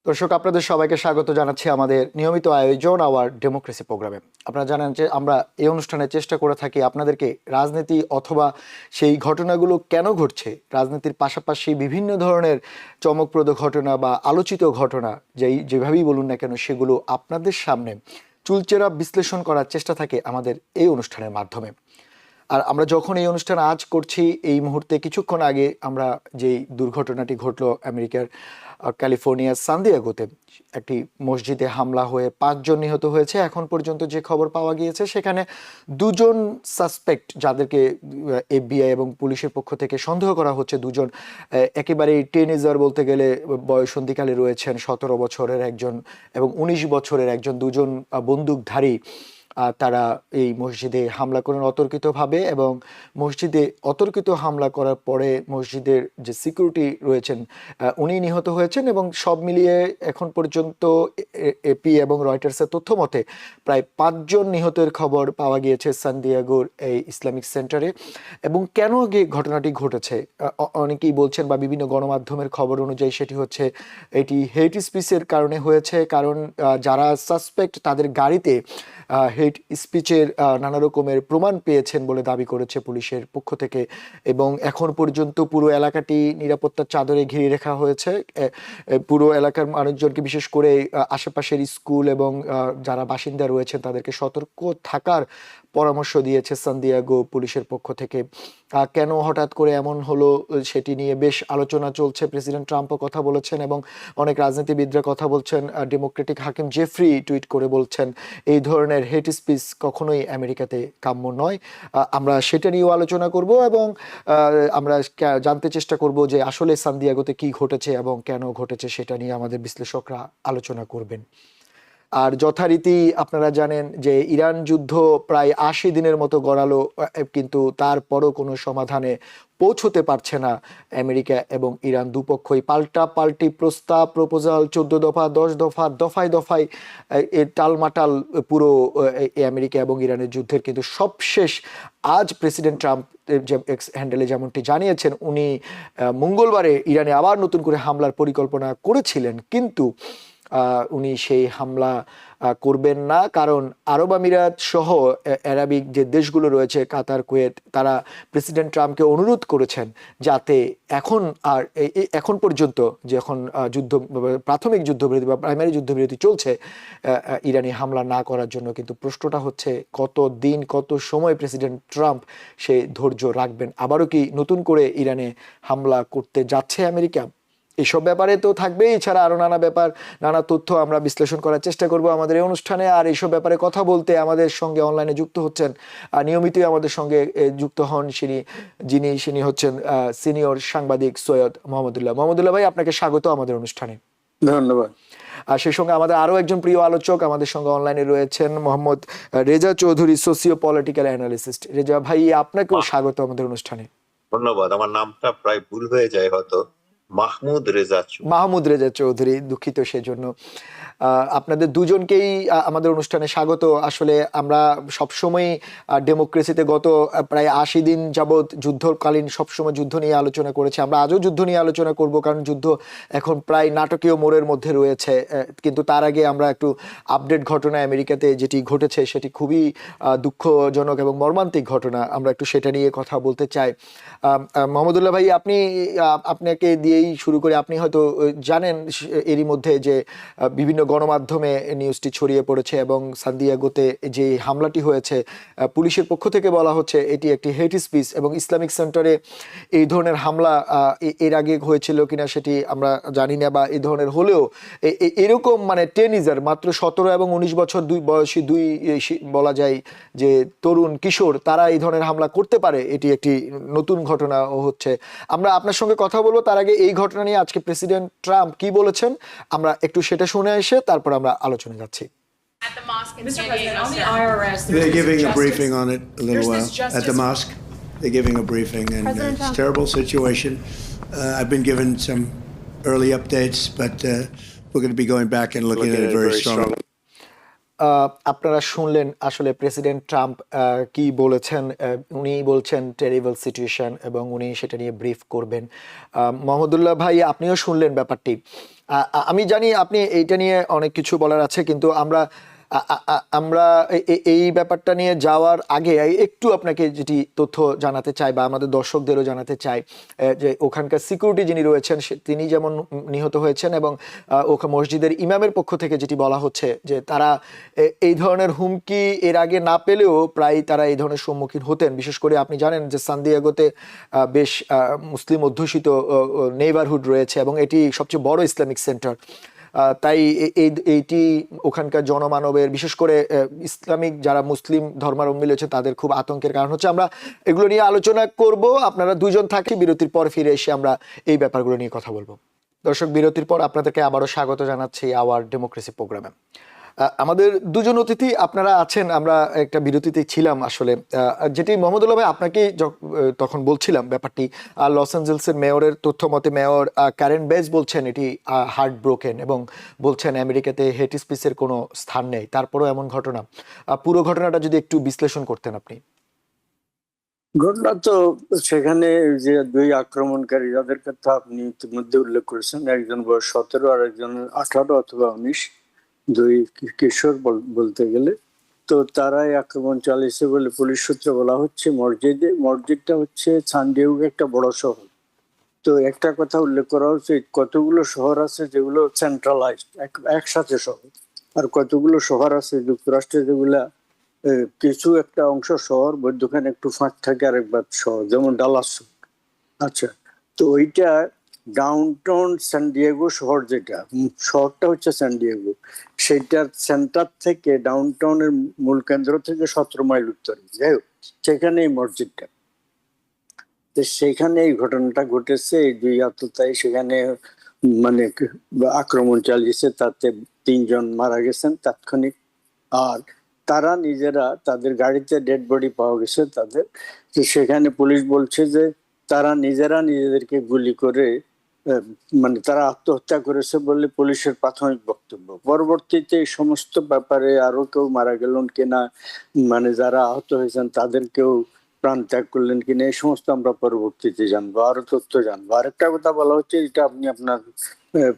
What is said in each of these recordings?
দর্শক, আপনাদের সবাইকে স্বাগত জানাচ্ছি আমাদের নিয়মিত আয়োজন আওয়ার ডেমোক্রেসি প্রোগ্রামে। আপনারা জানেন যে আমরা এই অনুষ্ঠানে চেষ্টা করে থাকি আপনাদেরকে রাজনীতি অথবা সেই ঘটনাগুলো কেন ঘটছে, রাজনীতির পাশাপাশি বিভিন্ন ধরনের চমকপ্রদ ঘটনা বা আলোচিত ঘটনা যেভাবেই বলুন না কেন সেগুলো আপনাদের সামনে চুলচেরা বিশ্লেষণ করার চেষ্টা থাকে আমাদের এই অনুষ্ঠানের মাধ্যমে। আর আমরা যখন এই অনুষ্ঠান আজ করছি, এই মুহূর্তে কিছুক্ষণ আগে আমরা যেই দুর্ঘটনাটি ঘটলো আমেরিকার ক্যালিফোর্নিয়ার সান দিয়েগোতে, একটি মসজিদে হামলা হয়ে 5 জন নিহত হয়েছে। এখন পর্যন্ত যে খবর পাওয়া গিয়েছে সেখানে 2 জন সাসপেক্ট, যাদেরকে এফবিআই এবং পুলিশের পক্ষ থেকে সন্দেহ করা হচ্ছে, 2 জন একেবারেই টিনেজার বলতে গেলে বয়সন্ধিকালে রয়েছেন, 17 বছরের একজন এবং 19 বছরের একজন, 2 জন বন্দুকধারী। তারা এই মসজিদে হামলা করেন অতর্কিতভাবে, এবং মসজিদে অতর্কিত হামলা করার পরে মসজিদের যে সিকিউরিটি রয়েছেন উনি নিহত হয়েছেন। এবং সব মিলিয়ে এখন পর্যন্ত এপি এবং রয়টার্সের তথ্য মতে প্রায় 5 জন নিহতের খবর পাওয়া গিয়েছে সান দিয়েগোর এই ইসলামিক সেন্টারে। এবং কেন ঘটনাটি ঘটেছে অনেকেই বলছেন, বা বিভিন্ন গণমাধ্যমের খবর অনুযায়ী সেটি হচ্ছে এটি হেট স্পিচের কারণে হয়েছে। কারণ যারা সাসপেক্ট তাদের গাড়িতে হেট স্পিচের নানা রকমের প্রমাণ পেয়েছেন বলে দাবি করেছে পুলিশের পক্ষ থেকে। এবং এখন পর্যন্ত পুরো এলাকাটি নিরাপত্তার চাদরে ঘিরে রাখা হয়েছে। পুরো এলাকার মানুষজনকে, বিশেষ করে আশেপাশের স্কুল এবং যারা বাসিন্দা রয়েছেন তাদেরকে সতর্ক থাকার পরামর্শ দিয়েছে সান দিয়েগো পুলিশের পক্ষ থেকে। কেন হঠাৎ করে এমন হলো সেটি নিয়ে বেশ আলোচনা চলছে। প্রেসিডেন্ট ট্রাম্পও কথা বলেছেন এবং অনেক রাজনীতিবিদরা কথা বলছেন। ডেমোক্রেটিক হাকিম জেফরি টুইট করে বলছেন এই ধরনের হেট স্পিচ কখনোই আমেরিকাতে কাম্য নয়। আমরা সেটা নিয়েও আলোচনা করব এবং আমরা জানতে চেষ্টা করব যে আসলে সান দিয়েগোতে কি ঘটেছে এবং কেন ঘটেছে, সেটা নিয়ে আমাদের বিশ্লেষকরা আলোচনা করবেন। আর যথারীতি আপনারা জানেন যে ইরান যুদ্ধ প্রায় 80 দিনের মতো গড়ালো, কিন্তু তারপরও কোনো সমাধানে পৌঁছতে পারছে না আমেরিকা এবং ইরান দুপক্ষই। পাল্টি প্রস্তাব, প্রপোজাল, 14 দফা, 10 দফা, দফায় দফায় টালমাটাল পুরো আমেরিকা এবং ইরানের যুদ্ধের। কিন্তু সবশেষ আজ প্রেসিডেন্ট ট্রাম্প যে এক্স হ্যান্ডেলে যেমনটি জানিয়েছেন, উনি মঙ্গলবারে ইরানে আবার নতুন করে হামলার পরিকল্পনা করেছিলেন, কিন্তু উনি সেই হামলা করবেন না। কারণ আরব আমিরাত সহ আরবিক যে দেশগুলো রয়েছে, কাতার, কুয়েত, তারা প্রেসিডেন্ট ট্রাম্পকে অনুরোধ করেছেন যাতে এখন পর্যন্ত যখন যুদ্ধ, প্রাথমিক যুদ্ধবিরতি বা প্রাইমারি যুদ্ধবিরতি চলছে, ইরানি হামলা না করার জন্য। কিন্তু প্রশ্নটা হচ্ছে কত দিন, কত সময় প্রেসিডেন্ট ট্রাম্প সে ধৈর্য রাখবেন? আবারও কি নতুন করে ইরানে হামলা করতে যাচ্ছে আমেরিকা? এসব ব্যাপারে তো থাকবেই, এছাড়া আরো নানা ব্যাপার, নানা তথ্য আমরা বিশ্লেষণ করার চেষ্টা করব আমাদের এই অনুষ্ঠানে। আর এইসব ব্যাপারে কথা বলতে আমাদের সঙ্গে অনলাইনে যুক্ত হচ্ছেন, নিয়মিতই আমাদের সঙ্গে যুক্ত হন যিনি হচ্ছেন সিনিয়র সাংবাদিক সৈয়দ মোহাম্মদুল্লাহ ভাই, আপনাকে স্বাগত আমাদের অনুষ্ঠানে। ধন্যবাদ। আর সেই সঙ্গে আমাদের আরো একজন প্রিয় আলোচক আমাদের সঙ্গে অনলাইনে রয়েছেন, Mohammad Reza Chowdhury, socio political analyst. Reza ভাই, আপনাকেও স্বাগত আমাদের অনুষ্ঠানে। ধন্যবাদ। আমার নামটা প্রায় ভুল হয়ে যায় হয়তো, মাহমুদ রেজা চৌধুরী, দুঃখিত সেজন্য। আপনাদের দুজনকেই আমাদের অনুষ্ঠানে স্বাগত। আসলে আমরা সবসময় ডেমোক্রেসিতে গত প্রায় 80 দিন যাবৎ যুদ্ধকালীন সবসময় যুদ্ধ নিয়ে আলোচনা করেছি। আমরা আজও যুদ্ধ নিয়ে আলোচনা করব, কারণ যুদ্ধ এখন প্রায় নাটকীয় মোড়ের মধ্যে রয়েছে। কিন্তু তার আগে আমরা একটু আপডেট ঘটনা আমেরিকাতে যেটি ঘটেছে সেটি খুবই দুঃখজনক এবং মর্মান্তিক ঘটনা, আমরা একটু সেটা নিয়ে কথা বলতে চাই। মোহাম্মদুল্লাহ ভাই, আপনাকে দিয়েই শুরু করে। আপনি হয়তো জানেন এরই মধ্যে যে বিভিন্ন গণমাধ্যমে নিউজটি ছড়িয়ে পড়েছে এবং সান দিয়েগোতে যে হামলাটি হয়েছে, পুলিশের পক্ষ থেকে বলা হচ্ছে এটি একটি হেট স্পিচ। এবং ইসলামিক সেন্টারে এই ধরনের হামলা এর আগে হয়েছিল কিনা সেটি আমরা জানি না, বা এই ধরনের হলেও এরকম মানে টিনেজার, মাত্র 17 এবং 19 বছর বয়সী দুই বলা যায় যে তরুণ কিশোর, তারা এই ধরনের হামলা করতে পারে, এটি একটি নতুন ঘটনা হচ্ছে। আমরা আপনার সঙ্গে কথা বলবো, তার আগে এই ঘটনা নিয়ে আজকে প্রেসিডেন্ট ট্রাম্প কি বলেছেন আমরা একটু সেটা শুনে এসে তারপর আমরা আলোচনা যাচ্ছি। At the mosque in Mr. San President, Diego, on the sir. IRS, They're giving a briefing on it a little There's while this justice- at the mosque. They're giving a briefing, and President it's a Trump. terrible situation. I've been given some early updates, but we're going to be going back and looking at it very strongly. আপনারা শুনলেন আসলে president Trump কি বলেছেন। উনি বলছেন terrible situation এবং উনি সেটা নিয়ে ব্রিফ করবেন। মোহাম্মদুল্লাহ ভাই, আপনিও শুনলেন ব্যাপারটি। আমি জানি আপনি এইটা নিয়ে অনেক কিছু বলার আছে, কিন্তু আমরা এই ব্যাপারটা নিয়ে যাওয়ার আগে একটু আপনাকে যেটি তথ্য জানাতে চাই বা আমাদের দর্শকদেরও জানাতে চাই, যে ওখানকার সিকিউরিটি যিনি রয়েছেন তিনি যেমন নিহত হয়েছেন, এবং ওখানে মসজিদের ইমামের পক্ষ থেকে যেটি বলা হচ্ছে যে তারা এই ধরনের হুমকি এর আগে না পেলেও প্রায় তারা এই ধরনের সম্মুখীন হতেন। বিশেষ করে আপনি জানেন যে সান দিয়েগোতে বেশ মুসলিম অধ্যুষিত নেইবারহুড রয়েছে এবং এটি সবচেয়ে বড় ইসলামিক সেন্টার। তাই এইটি ওখানকার জনমানবের, বিশেষ করে ইসলামিক যারা মুসলিম ধর্মাবলম্বী রয়েছে তাদের খুব আতঙ্কের কারণ হচ্ছে। আমরা এগুলো নিয়ে আলোচনা করব, আপনারা দুজন থাকি, বিরতির পর ফিরে এসে আমরা এই ব্যাপারগুলো নিয়ে কথা বলবো। দর্শক, বিরতির পর আপনাদেরকে আবারও স্বাগত জানাচ্ছি আওয়ার ডেমোক্রেসি প্রোগ্রামে। আমাদের দুজন অতিথি আপনারা আছেন, আমরা একটা বিরতিতে ছিলাম আসলে, যেটি মোহাম্মদুল্লাহ ভাই আপনাকেই তখন বলছিলাম ব্যাপারটি। লস অ্যাঞ্জেলসের মেয়রের তথ্য মতে মেয়র ক্যারেন বেজ বলছেন এটি হার্ট ব্রোকেন, এবং বলছেন আমেরিকাতে হেট স্পিচের কোনো স্থান নেই। তারপরও এমন ঘটনা, পুরো ঘটনাটা যদি একটু বিশ্লেষণ করতেন আপনি। ঘটনা তো সেখানে যে দুই আক্রমণকারী যাদের কথা আপনি ইতিমধ্যে উল্লেখ করেছেন, একজন বয়স 17 আর একজন 18 অথবা 19, দুই কিশোর বলতে গেলে। তো তারাই আক্রমণ চালিয়েছে বলে পুলিশ সূত্রে বলা হচ্ছে। মসজিদটা হচ্ছে সান ডিয়েগো একটা বড় শহর। তো একটা কথা উল্লেখ করা উচিত, কতগুলো শহর আছে যেগুলো সেন্ট্রালাইজড একসাথে শহর, আর কতগুলো শহর আছে যুক্তরাষ্ট্রে যেগুলা কিছু একটা অংশ শহর, মধ্যখানে একটু ফাঁক থাকে আরেকবার শহর, যেমন ডালাস। আচ্ছা, তো ওইটা ডাউনটাউন সান ডিয়েগো শহর, যেটা শহরটা হচ্ছে সান ডিয়েগো, সেইটার সেন্টার থেকে ডাউনটাউনের মূল কেন্দ্র থেকে 17 মাইল উত্তরে, যাই হোক সেখানে এই মসজিদটা। তো সেখানে এই ঘটনাটা ঘটেছে। এই দুই আততায়ী সেখানে মানে আক্রমণ চালিয়েছে, তাতে 3 জন মারা গেছেন তাৎক্ষণিক। আর তারা নিজেরা, তাদের গাড়িতে ডেড বডি পাওয়া গেছে তাদের। তো সেখানে পুলিশ বলছে যে তারা নিজেরা নিজেদেরকে গুলি করে মানে তারা আত্মহত্যা করেছে বলে পুলিশের প্রাথমিক বক্তব্য। পরবর্তীতে এই সমস্ত ব্যাপারে আরো কেউ মারা গেলেন কিনা, মানে যারা আহত হয়েছেন তাদের কেউ প্রাণ ত্যাগ করলেন কিনা, এই সমস্ত আমরা পরবর্তীতে জানবো, আরো তথ্য জানবো। আরেকটা কথা বলা হচ্ছে, এটা আপনি আপনার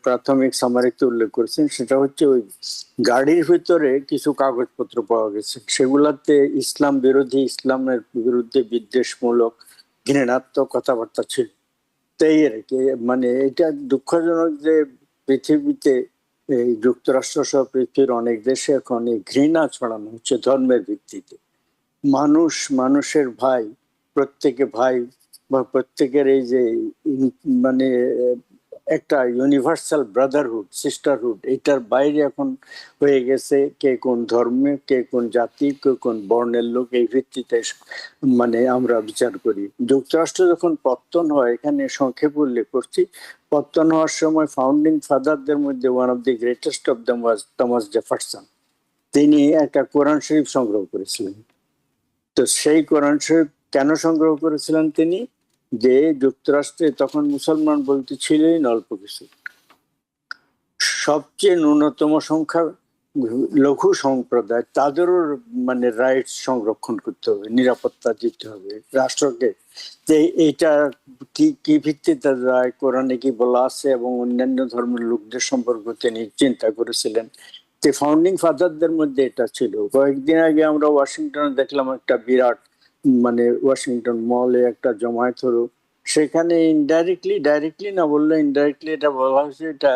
প্রাথমিক সামারিতে উল্লেখ করেছেন, সেটা হচ্ছে ওই গাড়ির ভিতরে কিছু কাগজপত্র পাওয়া গেছে, সেগুলাতে ইসলাম বিরোধী, ইসলামের বিরুদ্ধে বিদ্বেষমূলক ঘৃণাত্মক কথাবার্তা ছিল। তাই আর কি, মানে এটা দুঃখজনক যে পৃথিবীতে এই যুক্তরাষ্ট্র সহ পৃথিবীর অনেক দেশে এখন এই ঘৃণা ছড়ানো হচ্ছে ধর্মের ভিত্তিতে। মানুষের ভাই, প্রত্যেকে ভাই, বা প্রত্যেকের এই যে মানে একটা ইউনিভার্সাল ব্রাদারহুড, সিস্টারহুড, এটার বাইরে এখন হয়ে গেছে কে কোন ধর্মে, কে কোন জাতি, কে কোন বর্ণের লোক, এই ভিত্তিতে মানে আমরা বিচার করি। যুক্তরাষ্ট্র যখন পত্তন হয়, এখানে সংক্ষেপে উল্লেখ করছি, পত্তন হওয়ার সময় ফাউন্ডিং ফাদারদের মধ্যে one of the greatest of them was Thomas Jefferson. তিনি একটা কোরআন শরীফ সংগ্রহ করেছিলেন। তো সেই কোরআন শরীফ কেন সংগ্রহ করেছিলেন তিনি? যে যুক্তরাষ্ট্রে তখন মুসলমান বলতে ছিলই অল্প কিছু, সবচেয়ে ন্যূনতম সংখ্যা লঘু সম্প্রদায়, তাদেরও মানে রাইটস সংরক্ষণ করতে হবে, নিরাপত্তা দিতে হবে রাষ্ট্রকে। যে এইটা কি ভিত্তিতে যায়, কোরআনে কি বলা আছে এবং অন্যান্য ধর্মের লোকদের সম্পর্কে তিনি চিন্তা করেছিলেন। যে ফাউন্ডিং ফাদারদের মধ্যে এটা ছিল। কয়েকদিন আগে আমরা ওয়াশিংটনে দেখলাম একটা বিরাট, মানে ওয়াশিংটন মলে একটা জমায়েত হলো, সেখানে ডাইরেক্টলি না বললে ইনডাইরেক্টলি এটা বলা হয়েছে এটা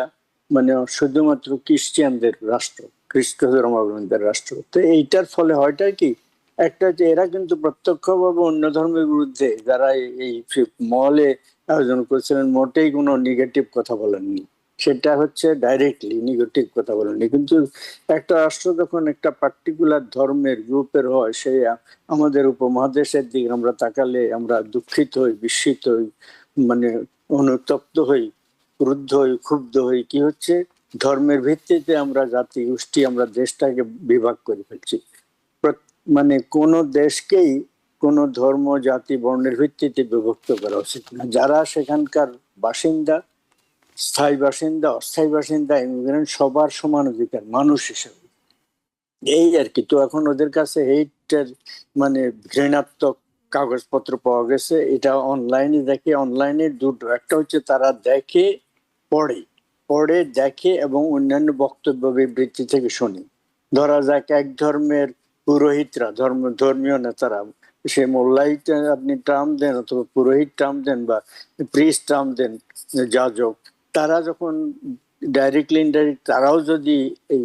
মানে শুধুমাত্র খ্রিস্টানদের রাষ্ট্র, খ্রিস্ট ধর্মাবলম্বীদের রাষ্ট্র। তো এইটার ফলে হয়টা কি, একটা যে এরা কিন্তু প্রত্যক্ষভাবে অন্য ধর্মের বিরুদ্ধে, যারা এই মলে আয়োজন করেছিলেন, মোটেই কোনো নেগেটিভ কথা বলেননি, সেটা হচ্ছে ডাইরেক্টলি নেগেটিভ কথা বলেননি। কিন্তু একটা রাষ্ট্র যখন একটা পার্টিকুলার ধর্মের গ্রুপের হয়, সে আমাদের উপমহাদেশের দিকে আমরা তাকালে আমরা দুঃখিত হই, বিস্মিত হই, মানে অনুতপ্ত হই, ক্রুদ্ধ হই, ক্ষুব্ধ হই। কি হচ্ছে, ধর্মের ভিত্তিতে আমরা জাতি গোষ্ঠী, আমরা দেশটাকে বিভাগ করে ফেলছি। মানে কোন দেশকেই কোন ধর্ম, জাতি, বর্ণের ভিত্তিতে বিভক্ত করা উচিত না। যারা সেখানকার বাসিন্দা, স্থায়ী বাসিন্দা, অস্থায়ী বাসিন্দা, ইমিগ্রেন্ট, সবার সমান অধিকার মানুষ হিসেবে, এই আর কি। তো এখন ওদের কাছে হেটের মানে ঘৃণাত্মক কাগজপত্র পাওয়া গেছে। এটা অনলাইনে দেখে, অনলাইনে দুটো, একটা হচ্ছে তারা দেখে পড়ে, পড়ে, দেখে এবং অন্যান্য বক্তব্য বিবৃতি থেকে শুনি। ধরা যাক এক ধর্মের পুরোহিতরা, ধর্মীয় নেতারা, সে মোল্লাই আপনি টার্ম দেন অথবা পুরোহিত টার্ম দেন বা প্রিস্ট টার্ম দেন, যাজক, তারা যখন ডাইরেক্টলি ইনডাইরেক্ট তারাও যদি এই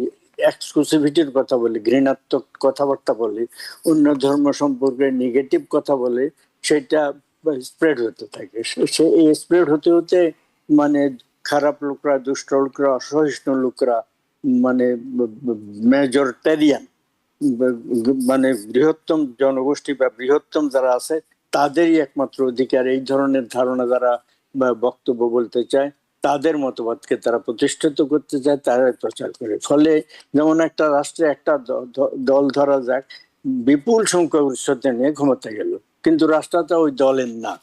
এক্সক্লুসিভিটির কথা বলে, ঘৃণাত্মক কথাবার্তা বলে, অন্য ধর্ম সম্পর্কে নেগেটিভ কথা বলে, সেটা স্প্রেড হতে থাকে। সে এই স্প্রেড হতে হতে মানে খারাপ লোকরা, দুষ্ট লোকরা, অসহিষ্ণু লোকরা, মানে মেজরিটেরিয়ান, মানে বৃহত্তম জনগোষ্ঠী বা বৃহত্তম যারা আছে তাদেরই একমাত্র অধিকার এই ধরনের ধারণা যারা বা বক্তব্য বলতে চায়, তাদের মতবাদকে তারা প্রতিষ্ঠিত করতে চায়, তারা প্রচার করে। ফলে যেমন একটা রাষ্ট্রে একটা দল ধরা যাক বিপুল সংখ্যক ভোট নিয়ে ক্ষমতায় গেল, কিন্তু রাষ্ট্রটা ওই দলের না,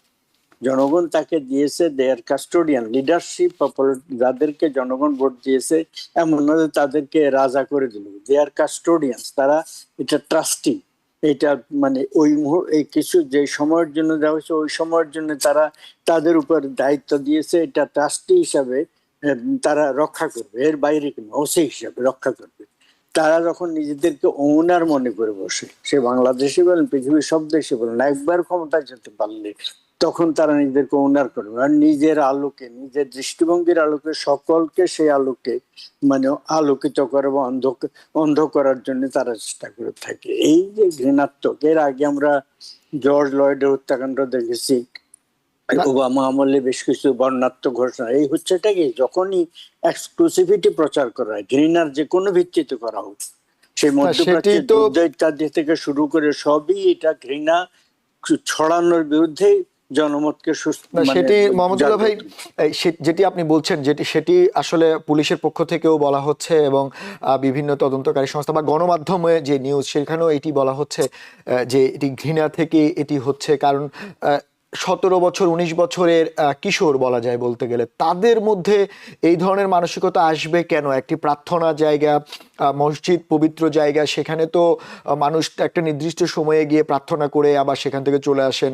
জনগণ তাকে দিয়েছে, দেয়ার কাস্টোডিয়ান লিডারশিপ, যাদেরকে জনগণ ভোট দিয়েছে এমন নয় যে তাদেরকে রাজা করে দিল, দেয়ার কাস্টোডিয়ান, তারা এটা ট্রাস্টি, এটা মানে ওই এই কিছু যে সময়ের জন্য দেওয়া হয়েছে ওই সময়ের জন্য তারা তাদের উপর দায়িত্ব দিয়েছে, এটা ট্রাস্টি হিসাবে তারা রক্ষা করবে, এর বাইরে কিন্তু ওসি হিসাবে রক্ষা করবে। তারা যখন নিজেদেরকে ওনার মনে করে বসে, সে বাংলাদেশে বলেন পৃথিবীর সব দেশে বলেন, একবার ক্ষমতায় যেতে পারলে তখন তারা নিজেদেরকে ওনার করবে, আর নিজের আলোকে, নিজের দৃষ্টিভঙ্গির আলোকে সকলকে সেই আলোকে মানে আলোকিত করে বা অন্ধ করার জন্য তারা চেষ্টা করে থাকে। এই যে ঘৃণাত্মক, এর আগে আমরা জর্জ লয়েডের হত্যাকাণ্ড দেখেছি, ওবামা আমলে বেশ কিছু বর্ণাত্মক ঘোষণা। এই হচ্ছেটা কি, যখনই এক্সক্লুসিভিটি প্রচার করা হয়, ঘৃণার যে কোনো ভিত্তিতে করা হোক, সেই মধ্যপ্রাচ্যের যুদ্ধ ইত্যাদি থেকে শুরু করে সবই এটা ঘৃণা ছড়ানোর বিরুদ্ধে জনমতকে সেটি মোহাম্মদুল্লাহ ভাই, যেটি আপনি বলছেন সেটি আসলে পুলিশের পক্ষ থেকেও বলা হচ্ছে এবং বিভিন্ন তদন্তকারী সংস্থা বা গণমাধ্যমে যে নিউজ সেখানেও এটি বলা হচ্ছে যে এটি ঘৃণা থেকে এটি হচ্ছে। কারণ 17 বছর 19 বছরের কিশোর বলা যায় বলতে গেলে, তাদের মধ্যে এই ধরনের মানসিকতা আসবে কেন? একটি প্রার্থনা জায়গা, মসজিদ পবিত্র জায়গা, সেখানে তো মানুষ একটা নির্দিষ্ট সময়ে গিয়ে প্রার্থনা করে আবার সেখান থেকে চলে আসেন।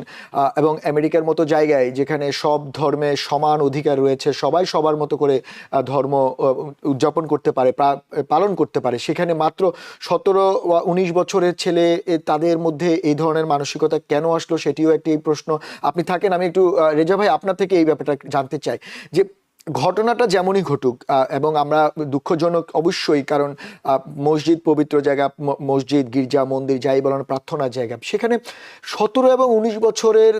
এবং আমেরিকার মতো জায়গায় যেখানে সব ধর্মে সমান অধিকার রয়েছে, সবাই সবার মতো করে ধর্ম উদযাপন করতে পারে, পালন করতে পারে, সেখানে মাত্র 17 বা 19 বছরের ছেলে তাদের মধ্যে এই ধরনের মানসিকতা কেন আসলো, সেটিও একটি প্রশ্ন। আপনি থাকেন, আমি একটু রেজা ভাই আপনার থেকে এই ব্যাপারটা জানতে চাই যে ঘটনাটা যেমনই ঘটুক, এবং আমরা দুঃখজনক অবশ্যই, কারণ মসজিদ পবিত্র জায়গা, মসজিদ, গির্জা, মন্দির যাই বলেন, প্রার্থনার জায়গা, সেখানে 17 এবং 19 বছরের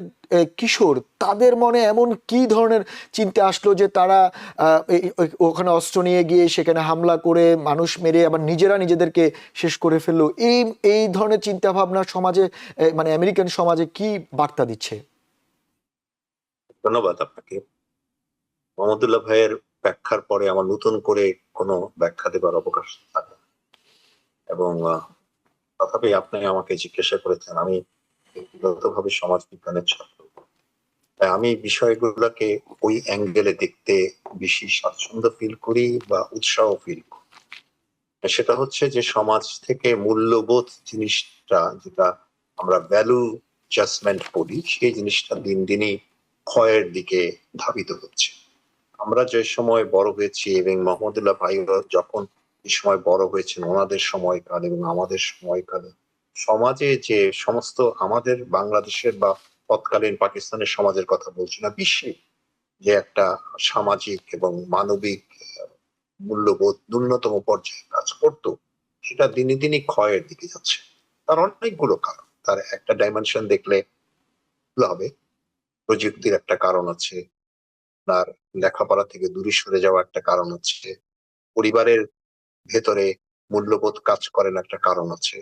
কিশোর, তাদের মনে এমন কি ধরনের চিন্তা আসলো যে তারা ওখানে অস্ত্র নিয়ে গিয়ে সেখানে হামলা করে মানুষ মেরে আবার নিজেরা নিজেদেরকে শেষ করে ফেললো? এই ধরনের চিন্তা ভাবনা সমাজে, মানে আমেরিকান সমাজে কি বার্তা দিচ্ছে? ধন্যবাদ আপনাকে। মোহাম্মদুল্লাহ ভাইয়ের ব্যাখ্যার পরে আমার নতুন করে কোনো ব্যাখ্যা দেবার অবকাশ থাকে না, এবং তথাপি আপনি আমাকে জিজ্ঞাসা করেছেন, আমি ব্যক্তিগতভাবে সমাজ বিজ্ঞানের ছাত্র, তাই আমি বিষয়গুলোকে ওই অ্যাঙ্গেলে দেখতে বেশি স্বাচ্ছন্দ্য ফিল করি বা উৎসাহ ফিল করি। সেটা হচ্ছে যে সমাজ থেকে মূল্যবোধ জিনিসটা, যেটা আমরা ভ্যালু জাজমেন্ট বলি, সেই জিনিসটা দিন দিনই ক্ষয়ের দিকে ধাবিত হচ্ছে। আমরা যে সময় বড় হয়েছি এবং মোহাম্মদুল্লাহ ভাই যখন এই সময় বড় হয়েছেন, ওনাদের সময়কাল এবং আমাদের সময়কালে সমাজে যে সমস্ত, আমাদের বাংলাদেশের বা তৎকালীন পাকিস্তানের সমাজের কথা বলছি না, বিশ্বে যে একটা সামাজিক এবং মানবিক মূল্যবোধ ন্যূনতম পর্যায়ে কাজ করতো, সেটা দিনে দিনই ক্ষয়ের দিকে যাচ্ছে। তার অনেকগুলো কারণ, তার একটা ডাইমেনশন দেখলে হবে, প্রযুক্তির একটা কারণ আছে, তার লেখাপড়া থেকে দূরে সরে যাওয়া একটা কারণ আছে, পরিবারের ভেতরে মূল্যবোধ কাজ করেন একটা কারণ আছে,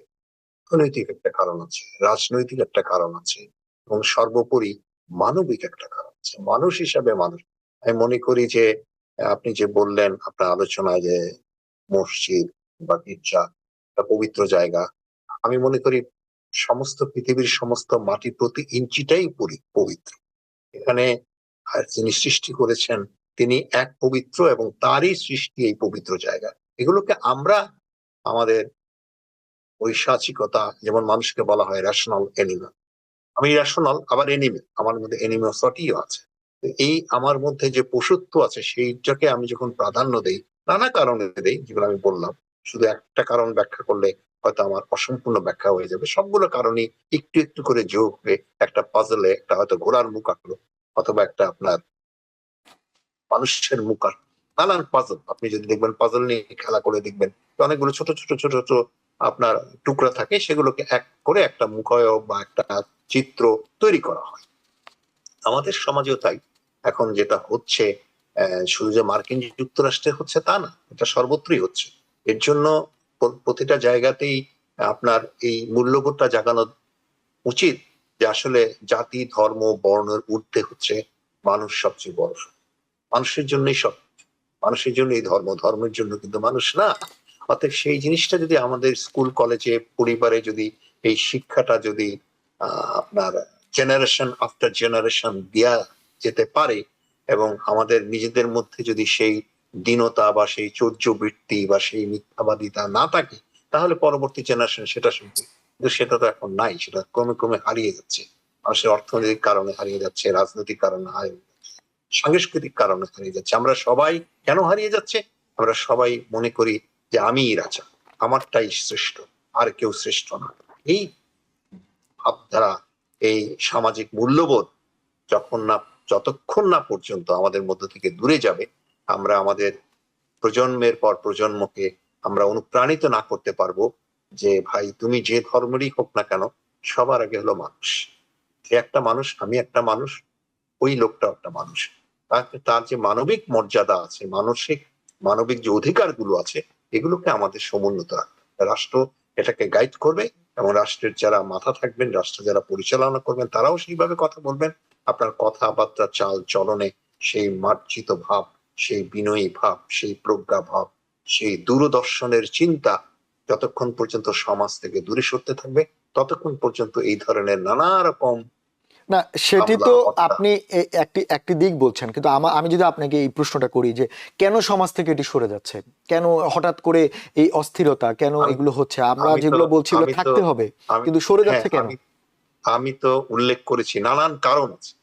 অর্থনৈতিক একটা কারণ আছে, রাজনৈতিক একটা কারণ আছে, এবং সর্বোপরি মানবিক একটা কারণ আছে। মানুষ হিসাবে মানুষ, আমি মনে করি যে আপনি যে বললেন আপনার আলোচনায় যে মসজিদ বা গির্জা একটা পবিত্র জায়গা, আমি মনে করি সমস্ত পৃথিবীর সমস্ত মাটি প্রতি ইঞ্চিটাই পবিত্র। এখানে যিনি সৃষ্টি করেছেন তিনি এক পবিত্র, এবং তারই সৃষ্টি এই পবিত্র জায়গা। এগুলোকে আমরা আমাদের ঐশাচিকতা, যেমন মানুষকে বলা হয় রেশনাল এনিমেল, আমি রেশনাল আবার এনিমেল, আমার মধ্যে এনিমিওসিটিও আছে, তো এই আমার মধ্যে যে পশুত্ব আছে সেইটাকে আমি যখন প্রাধান্য দেই, নানা কারণে দেই, যেগুলো আমি বললাম, শুধু একটা কারণ ব্যাখ্যা করলে হয়তো আমার অসম্পূর্ণ ব্যাখ্যা হয়ে যাবে। সবগুলো কারণই একটু একটু করে যোগ হয়ে একটা পাজলে একটা হয়তো ঘোড়ার মুখ আঁকলো, অথবা একটা আপনার মানুষের মুখ আঁকলো। নানান পাজল, আপনি যদি দেখবেন পাজল নিয়ে খেলা করে দেখবেন অনেকগুলো ছোট ছোট ছোট ছোট আপনার টুকরা থাকে, সেগুলোকে এক করে একটা মুখায়ব বা একটা চিত্র তৈরি করা হয়। আমাদের সমাজেও তাই। এখন যেটা হচ্ছে, শুধু যে মার্কিন যুক্তরাষ্ট্রে হচ্ছে তা না, এটা সর্বত্রই হচ্ছে। এর জন্য প্রতিটা জায়গাতেই আপনার এই মূল্যবোধটা জাগানো উচিত যে আসলে জাতি, ধর্ম, বর্ণের ঊর্ধ্বে হচ্ছে মানুষ সবচেয়ে বড়। মানুষের জন্যই সব, মানুষের জন্যই ধর্ম, ধর্মের জন্য কিন্তু মানুষ না। অতএব সেই জিনিসটা যদি আমাদের স্কুল, কলেজে, পরিবারে যদি এই শিক্ষাটা যদি আপনার জেনারেশন আফটার জেনারেশন দেয়া যেতে পারে, এবং আমাদের নিজেদের মধ্যে যদি সেই দীনতা বা সেই চৌর্যবৃত্তি বা সেই মিথ্যাবাদিতা না থাকে, তাহলে পরবর্তী জেনারেশন সেটা শুনবে। কিন্তু সেটা তো এখন নাই, সেটা ক্রমে ক্রমে হারিয়ে যাচ্ছে। মানুষের অর্থনৈতিক কারণে হারিয়ে যাচ্ছে, রাজনৈতিক কারণে হারিয়ে যাচ্ছে, সাংস্কৃতিক কারণে হারিয়ে যাচ্ছে। আমরা সবাই কেন হারিয়ে যাচ্ছে? আমরা সবাই মনে করি যে আমিই রাজা, আমারটাই শ্রেষ্ঠ, আর কেউ শ্রেষ্ঠ না। এই ভাবধারা, এই সামাজিক মূল্যবোধ যতক্ষণ না পর্যন্ত আমাদের মধ্য থেকে দূরে যাবে, আমরা আমাদের প্রজন্মের পর প্রজন্মকে আমরা অনুপ্রাণিত না করতে পারবো যে ভাই তুমি যে ধর্মেরই হোক না কেন, সবার আগে হলো মানুষ। সে একটা মানুষ, আমি একটা মানুষ, ওই লোকটা একটা মানুষ। তার যে মানবিক মর্যাদা আছে, মানবিক যে অধিকারগুলো আছে, এগুলোকে আমাদের সমুন্নত রাখবে। রাষ্ট্র এটাকে গাইড করবে, এবং রাষ্ট্রের যারা মাথা থাকবেন, রাষ্ট্র যারা পরিচালনা করবেন, তারাও সেইভাবে কথা বলবেন। আপনার কথাবার্তা, চাল চলনে সেই মার্জিত ভাব, সেই বিনয়ী ভাব, সেই প্রজ্ঞা ভাব, সেই দূরদর্শনের চিন্তা যতক্ষণ পর্যন্ত সমাজ থেকে দূরে সরতে থাকবে, ততক্ষণ পর্যন্ত এই ধরনের নানা রকম না, সেটি হামলা, তো হত্যা। আপনি একটি একটি দিক বলছেন, কিন্তু আমি যদি আপনাকে এই প্রশ্নটা করি যে কেন সমাজ থেকে এটি সরে যাচ্ছে, কেন হঠাৎ করে এই অস্থিরতা, কেন আমি এগুলো হচ্ছে? আমরা আমি তো যেগুলো বলছি এগুলো আমি তো থাকতে হবে, আমি কিন্তু সরে হ্যাঁ, যাচ্ছে কেন? আমি তো উল্লেখ করেছি নানান কারণ আছে।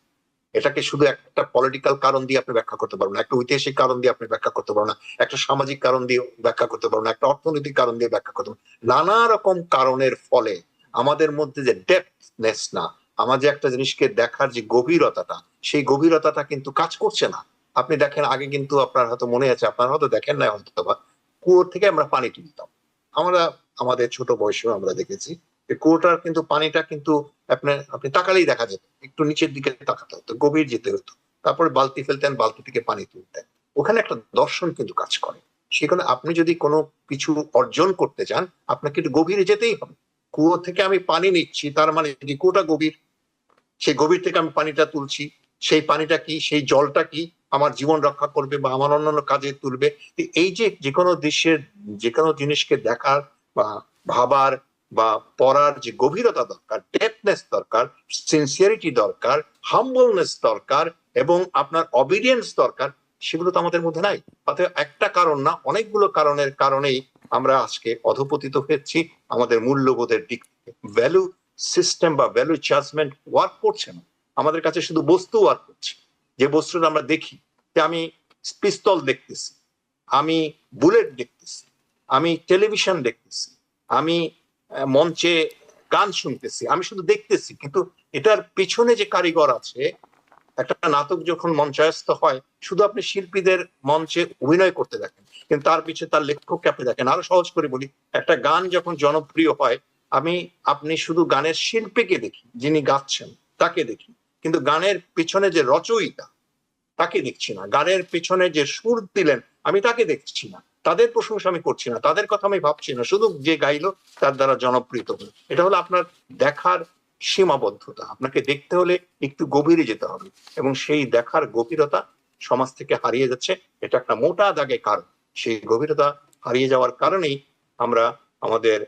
এটাকে শুধু একটা পলিটিক্যাল কারণ দিয়ে আপনি ব্যাখ্যা করতে পারবেন না, একটা ঐতিহাসিক কারণ দিয়ে আপনি ব্যাখ্যা করতে পারবেন না, একটা সামাজিক কারণ দিয়ে ব্যাখ্যা করতে পারবেন না, একটা অর্থনৈতিক কারণ দিয়ে ব্যাখ্যা করতে পারবেন। নানা রকম কারণের ফলে আমাদের মধ্যে যে ডেপথনেস, না, আমাদের একটা জিনিসকে দেখার যে গভীরতাটা, সেই গভীরতাটা কিন্তু কাজ করছে না। আপনি দেখেন, আগে কিন্তু আপনার হয়তো মনে আছে, আপনার হয়তো দেখেন না হয়তো বা, কুয়োর থেকে আমরা পানি তুলতাম। আমরা আমাদের ছোট বয়সেও আমরা দেখেছি যে কুয়োটার কিন্তু পানিটা কিন্তু আপনি তাকালেই দেখা যেত, একটু নিচের দিকে তাকাতে হতো, গভীর যেতে হতো, তারপরে বালতি ফেলতেন, বালতি থেকে পানি তুলতেন। ওখানে একটা দর্শন কিন্তু কাজ করে। সেখানে আপনি যদি কোনো কিছু অর্জন করতে চান, আপনাকে একটু গভীরে যেতেই হবে। কুয়ো থেকে আমি পানি নিচ্ছি, তার মানে কি কুয়োটা গভীর, সেই গভীর থেকে আমি পানিটা তুলছি, সেই পানিটা কি, সেই জলটা কি আমার জীবন রক্ষা করবে বা আমার অন্যান্য কাজে তুলবে। এই যে যে কোনো দৃশ্যের, যে কোনো জিনিসকে দেখার বা ভাবার বা পড়ার যে গভীরতা দরকার, ডেপনেস দরকার, সিনসিয়ারিটি দরকার, হাম্বলনেস দরকার, এবং আপনার অবিডিয়েন্স দরকার, সেগুলো তো আমাদের মধ্যে নাই। অতএব একটা কারণ না, অনেকগুলো কারণের কারণেই আমরা আজকে অধপতিত হচ্ছি। আমাদের মূল্যবোধের দিক থেকে ভ্যালু সিস্টেম বা ভ্যালু জাজমেন্ট ওয়ার্ক করছে না। আমাদের কাছে শুধু বস্তু ওয়ার্ক করছে। যে বস্তুটা আমরা দেখি, যে আমি পিস্তল দেখতেছি, আমি বুলেট দেখতেছি, আমি টেলিভিশন দেখতেছি, আমি মঞ্চে গান শুনতেছি, আমি শুধু দেখতেছি, কিন্তু এটার পিছনে যে কারিগর আছে, একটা নাটক যখন মঞ্চায়স্ত হয়, শুধু আপনি শিল্পীদের মঞ্চে অভিনয় করতে দেখেন, কিন্তু তার পিছনে তার লেখককে আপনি দেখেন। আরো সহজ করে বলি, একটা গান যখন জনপ্রিয় হয়, আপনি শুধু গানের শিল্পীকে দেখি, যিনি গাচ্ছেন তাকে দেখি, কিন্তু গানের পিছনে যে রচয়িতা, তাকে দেখছি না। গানের পিছনে যে সুর দিলেন, আমি তাকে দেখছি না। তাদের প্রশংসা আমি করছি না, তাদের কথা আমি ভাবছি না, শুধু যে গাইলো তার দ্বারা জনপ্রিয় হলো। এটা হলো আপনার দেখার সীমাবদ্ধতা। আপনাকে দেখতে হলে একটু গভীরে যেতে হবে, এবং সেই দেখার গভীরতা সমাজ থেকে হারিয়ে যাচ্ছে। এটা একটা মোটা দাগে কারণ। সেই গভীরতা হারিয়ে যাওয়ার কারণেই আমরা আমাদের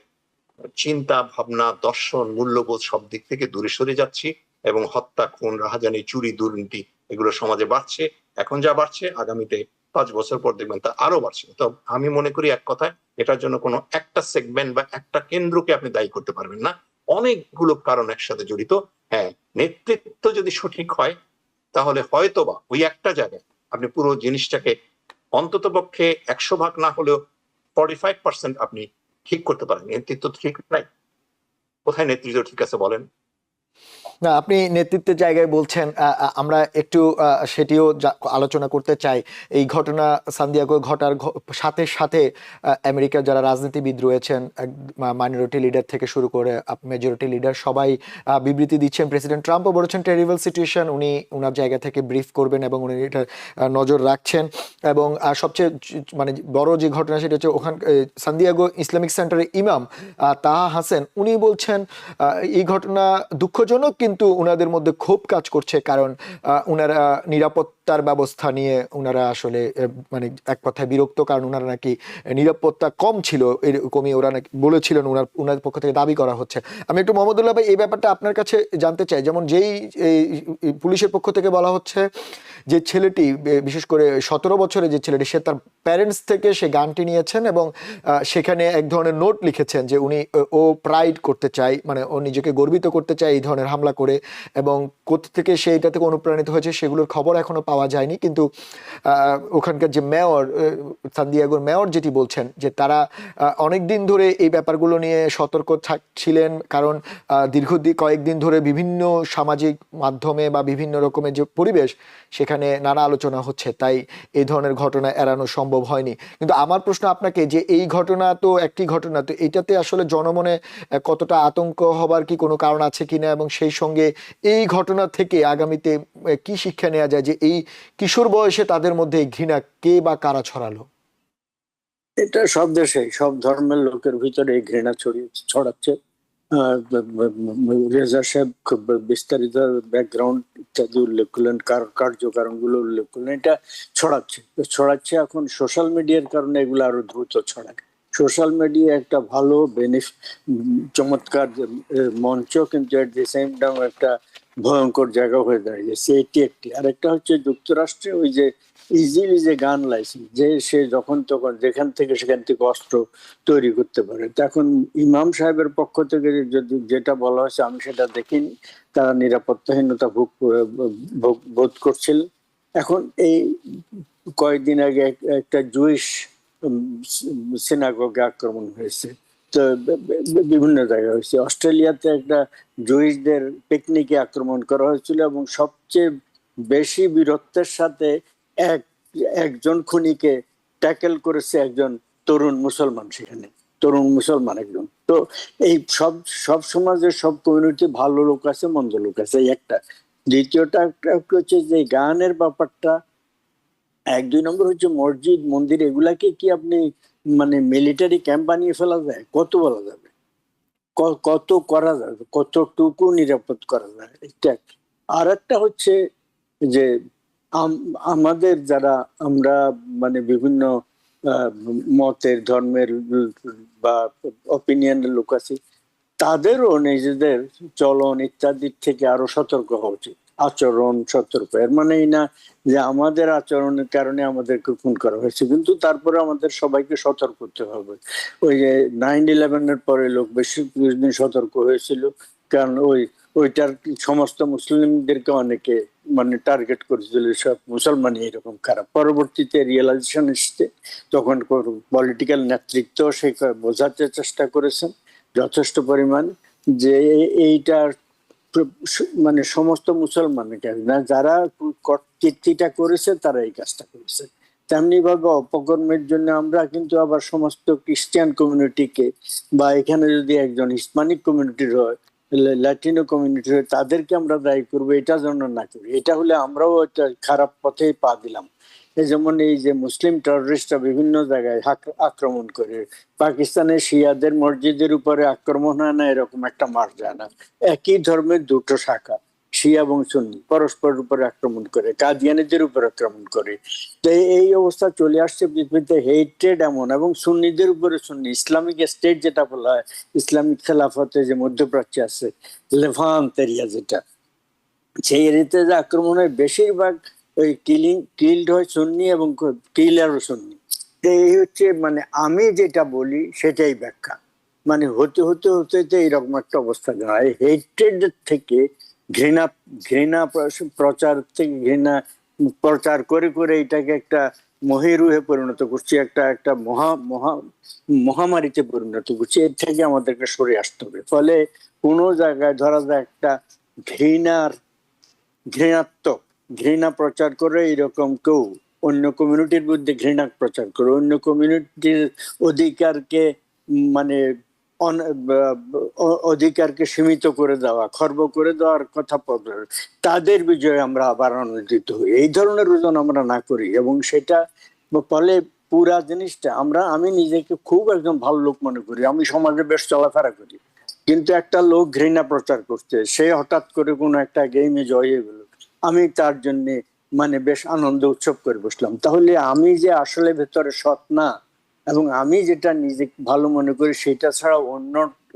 চিন্তা, ভাবনা, দর্শন, মূল্যবোধ সব দিক থেকে দূরে সরে যাচ্ছি, এবং হত্যা, খুন, রাহাজানি, চুরি, দুর্নীতি এগুলো সমাজে বাড়ছে। এখন যা বাড়ছে, আগামীতে 5 বছর পর দেখবেন তা আরো বাড়ছে। তো আমি মনে করি, এক কথায়, এটার জন্য কোনো একটা সেগমেন্ট বা একটা কেন্দ্রকে আপনি দায়ী করতে পারবেন না। অনেকগুলো কারণ একসাথে জড়িত। হ্যাঁ, নেতৃত্ব যদি সঠিক হয়, তাহলে হয়তোবা ওই একটা জায়গায় আপনি পুরো জিনিসটাকে অন্তত পক্ষে 100 ভাগ না হলেও 45% আপনি ঠিক করতে পারেন। নেতৃত্ব তো ঠিক নাই, কোথায় নেতৃত্ব ঠিক আছে বলেন? না, আপনি নেতৃত্বের জায়গায় বলছেন, আমরা একটু সেটিও আলোচনা করতে চাই। এই ঘটনা সান্তিয়াগো ঘটার সাথে সাথে আমেরিকার যারা রাজনীতিবিদ রয়েছেন, মাইনরিটি লিডার থেকে শুরু করে মেজরিটি লিডার, সবাই বিবৃতি দিচ্ছেন। প্রেসিডেন্ট ট্রাম্পও বলেছেন টেরিবল সিচুয়েশন, উনি ওনার জায়গা থেকে ব্রিফ করবেন এবং উনি এটা নজর রাখছেন। এবং সবচেয়ে মানে বড় যে ঘটনা সেটা হচ্ছে ওখান সান্তিয়াগো ইসলামিক সেন্টারের ইমাম তাহা হাসেন, উনি বলছেন এই ঘটনা দুঃখজনক, কিন্তু ওনাদের মধ্যে ক্ষোভ কাজ করছে, কারণ ওনারা নিরাপত্তার ব্যবস্থা নিয়ে ওনারা আসলে মানে এক কথায় বিরক্ত, কারণ ওনারা নাকি নিরাপত্তা কম ছিল, এরকমই ওরা নাকি বলেছিলেন, ওনার পক্ষ থেকে দাবি করা হচ্ছে। আমি একটু মোহাম্মদুল্লাহ ভাই এই ব্যাপারটা আপনার কাছে জানতে চাই। যেমন যেই পুলিশের পক্ষ থেকে বলা হচ্ছে যে ছেলেটি, বিশেষ করে 17 বছরের যে ছেলেটি, সে তার প্যারেন্টস থেকে সে গানটি নিয়েছেন এবং সেখানে এক ধরনের নোট লিখেছেন যে ও প্রাইড করতে চায়, মানে ও নিজেকে গর্বিত করতে চায় এই ধরনের হামলা করে, এবং কোথা থেকে সে এটা থেকে অনুপ্রাণিত হয়েছে সেগুলোর খবর এখনো পাওয়া যায়নি। কিন্তু ওখানকার যে মেয়র, সান্তিয়াগোর মেয়র যেটি বলছেন যে তারা অনেক দিন ধরে এই ব্যাপারগুলো নিয়ে সতর্ক ছিলেন, কারণ কয়েকদিন ধরে বিভিন্ন সামাজিক মাধ্যমে বা বিভিন্ন রকমের যে পরিবেশ সেখানে নানা আলোচনা হচ্ছে, তাই এই ধরনের ঘটনা এড়ানো সম্ভব হয়নি। কিন্তু আমার প্রশ্ন আপনাকে, যে এই ঘটনা তো একটি ঘটনা, তো এটাতে আসলে জনমনে কতটা আতঙ্ক হবার কি কোনো কারণ আছে কিনা, এবং সেই সঙ্গে এই ঘটনা থেকে আগামীতে কি শিক্ষা নেওয়া যায়, যে এই কিশোর বয়সে তাদের মধ্যে এই ঘৃণা কে বা কারা ছড়ালো? এটা সব দেশে সব ধর্মের লোকের ভিতরে এই ঘৃণা ছড়াচ্ছে। রেজা সাহেব খুব বিস্তারিত ব্যাকগ্রাউন্ড ইত্যাদি উল্লেখ করলেন, কার্যকারণ গুলো উল্লেখ করলেন। এটা ছড়াচ্ছে এখন সোশ্যাল মিডিয়ার কারণে এগুলো আরো দ্রুত ছড়ায়। সোশ্যাল মিডিয়া একটা ভালো চমৎকার মঞ্চ, কিন্তু এট দি সেম টাইম একটা ভয়ঙ্কর জায়গা হয়ে দাঁড়িয়েছে। এটি একটি। আরেকটা হচ্ছে যুক্তরাষ্ট্রে ওই যে ইজিলি যে গান লাইসেন্স, যে সে যখন তখন যেখান থেকে সেখান থেকে অস্ত্র তৈরি করতে পারে। এখন ইমাম সাহেবের পক্ষ থেকে যদি যেটা বলা হয়েছে, আমি সেটা দেখিনি, তারা নিরাপত্তাহীনতা বোধ করছিল। এখন এই কয়েকদিন আগে একটা জুইশ সিনাগোগে আক্রমণ হয়েছে, তো বিভিন্ন জায়গায় হয়েছে। অস্ট্রেলিয়াতে একটা জুইশদের পিকনিকে আক্রমণ করা হয়েছিল, এবং সবচেয়ে বেশি বীরত্বের সাথে একজন খুনিকে ট্যাকেল করেছে একজন তরুণ মুসলমান, সেখানে তরুণ মুসলমান একজন। তো এই সব সমাজের সব কমিউনিটি ভালো লোক আছে, মন্দ লোক আছে, এই একটা। দ্বিতীয়টা হচ্ছে যে গানের ব্যাপারটা, 1-2 নম্বর হচ্ছে মসজিদ মন্দির, এগুলাকে কি আপনি মানে মিলিটারি ক্যাম্প বানিয়ে ফেলা যায়? কত বলা যাবে, কত করা যাবে, কতটুকু নিরাপদ করা যায়, এটা। আর একটা হচ্ছে যে আমাদের যারা আমরা মানে বিভিন্ন মতের ধর্মের বা অপিনিয়নের লোক আছি, তাদেরও নিজেদের চলন ইত্যাদির থেকে আরো সতর্ক হওয়া উচিত। আচরণ সতর্ক, এর মানে এই না যে আমাদের আচরণের কারণে আমাদেরকে খুন করা হয়েছে, কিন্তু তারপরে আমাদের সবাইকে সতর্ক হতে হবে। ওই যে 9/11-এর পরে লোক বেশি কিছুদিন সতর্ক হয়েছিল, কারণ ওইটার সমস্ত মুসলিমদেরকে অনেকে মানে টার্গেট করেছিল, সব মুসলমানই এরকম খারাপ। পরবর্তীতে রিয়েলাইজেশন এসছে, তখন পলিটিক্যাল নেতৃত্ব সে বোঝাতে চেষ্টা করেছেন যথেষ্ট পরিমাণ, যে এইটা মানে সমস্ত মুসলমানের কাজ না, যারা কীর্তিটা করেছে তারা এই কাজটা করেছে। তেমনি ভাবে অপকর্মের জন্য আমরা কিন্তু আবার সমস্ত খ্রিস্টান কমিউনিটিকে, বা এখানে যদি একজন হিসপ্যানিক কমিউনিটির হয়, ল্যাটিনো কমিউনিটি হয়, তাদেরকে আমরা দায়ী করবো, এটা যেন না করি। এটা হলে আমরাও একটা খারাপ পথেই পা দিলাম। যেমন এই যে মুসলিম টেররিস্টরা বিভিন্ন জায়গায় আক্রমণ করে, পাকিস্তানের শিয়াদের মসজিদের উপরে আক্রমণ হয় না, এরকম একটা মার যায় না। একই ধর্মের দুটো শাখা, শিয়া এবং সুন্নি, পরস্পরের উপরে আক্রমণ করে, কাদিয়ানীদের উপর আক্রমণ করে। তো এই অবস্থা চলে আসছে পৃথিবীতে, হেট্রেড এমন, এবং সুন্নিদের উপরে সুন্নি। ইসলামিক স্টেট যেটা বলা হয়, ইসলামিক খেলাফতে যে মধ্যপ্রাচ্যে আছে, লেভান্ট এরিয়া যেটা, সেই এরিয়াতে যে আক্রমণ হয়, বেশিরভাগ ওই কিল্ড হয় সুন্নি এবং কিলারও সুন্নি। এই হচ্ছে মানে আমি যেটা বলি সেটাই ব্যাখ্যা, মানে হতে হতে হতে এইরকম একটা অবস্থা দাঁড়ায়। হেট্রেড থেকে ঘৃণা ঘৃণা প্রচার থেকে ঘৃণা প্রচার করে করে এটাকে একটা মহিরুহে পরিণত করছি, একটা একটা মহামারীতে পরিণত করছি। এর থেকে আমাদেরকে সরে আসতে হবে। ফলে কোনো জায়গায় ধরা যায় একটা ঘৃণাত্মক ঘৃণা প্রচার করে, এরকম কেউ অন্য কমিউনিটির মধ্যে ঘৃণা প্রচার করে, অন্য কমিউনিটির অধিকারকে মানে অধিকারকে সীমিত করে দেওয়া, খর্ব করে দেওয়ার কথা তাদের বিজয়ে আমরা আবার আনন্দিত হই। এই ধরনের ওজন আমরা না করি, এবং সেটা ফলে পুরা জিনিসটা আমি নিজেকে খুব একজন ভালো লোক মনে করি, আমি সমাজে বেশ চলাফেরা করি, কিন্তু একটা লোক ঘৃণা প্রচার করছে, সে হঠাৎ করে কোনো একটা গেমে জয় হয়ে গেল, আমি তার জন্য বেশ আনন্দ উৎসব করে বসলাম। তাহলে আমি যে আসলে ভেতরে সৎ না, এবং আমি যেটা নিজে ভালো মনে করি সেটা ছাড়া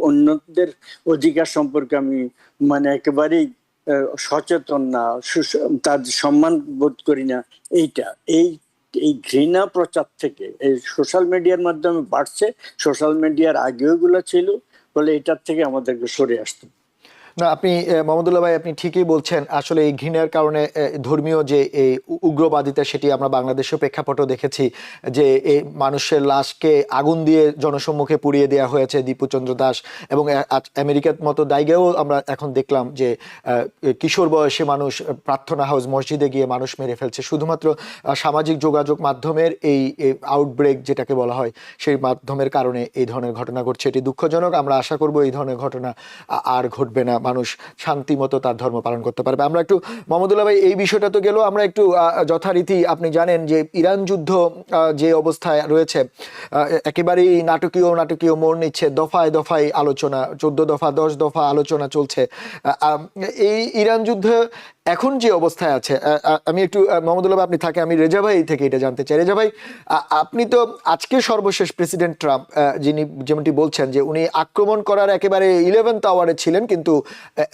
অন্যদের অধিকার সম্পর্কে আমি একেবারেই সচেতন না, তাদের সম্মান বোধ করি না। এইটা এই এই ঘৃণা প্রচার থেকে এই সোশ্যাল মিডিয়ার মাধ্যমে বাড়ছে, সোশ্যাল মিডিয়ার আগেও এগুলো ছিল, বলে এটার থেকে আমাদেরকে সরে আসতে। না, আপনি মোহাম্মদুল্লাহ ভাই, আপনি ঠিকই বলছেন। আসলে এই ঘৃণার কারণে ধর্মীয় যে এই উগ্রবাদিতা, সেটি আমরা বাংলাদেশের প্রেক্ষাপটও দেখেছি, যে এই মানুষের লাশকে আগুন দিয়ে জনসম্মুখে পুড়িয়ে দেওয়া হয়েছে দীপুচন্দ্র দাস, এবং আমেরিকার মতো জায়গায়ও আমরা এখন দেখলাম যে কিশোর বয়সী মানুষ প্রার্থনা হাউস মসজিদে গিয়ে মানুষ মেরে ফেলছে, শুধুমাত্র সামাজিক যোগাযোগ মাধ্যমের এই আউটব্রেক যেটাকে বলা হয়, সেই মাধ্যমের কারণে এই ধরনের ঘটনা ঘটছে। এটি দুঃখজনক। আমরা আশা করব এই ধরনের ঘটনা আর ঘটবে না, মানুষ শান্তি মতো তার ধর্ম পালন করতে পারবে। আমরা একটু, মোহাম্মদুল্লাহ ভাই, এই বিষয়টা তো গেল, আমরা একটু যথারীতি, আপনি জানেন যে ইরান যুদ্ধ যে অবস্থায় রয়েছে, একেবারেই নাটকীয় মোড় নিচ্ছে, দফায় দফায় আলোচনা, 14 দফা 10 দফা আলোচনা চলছে। এই ইরান যুদ্ধ এখন যে অবস্থায় আছে, আমি একটু, মোহাম্মদুল্লাহ আপনি থাকে, আমি রেজা ভাই থেকে এটা জানতে চাই। রেজা ভাই, আপনি তো আজকে সর্বশেষ প্রেসিডেন্ট ট্রাম্প, যিনি যেমনটি বলছেন যে উনি আক্রমণ করার একেবারে 11th আওয়ারে ছিলেন, কিন্তু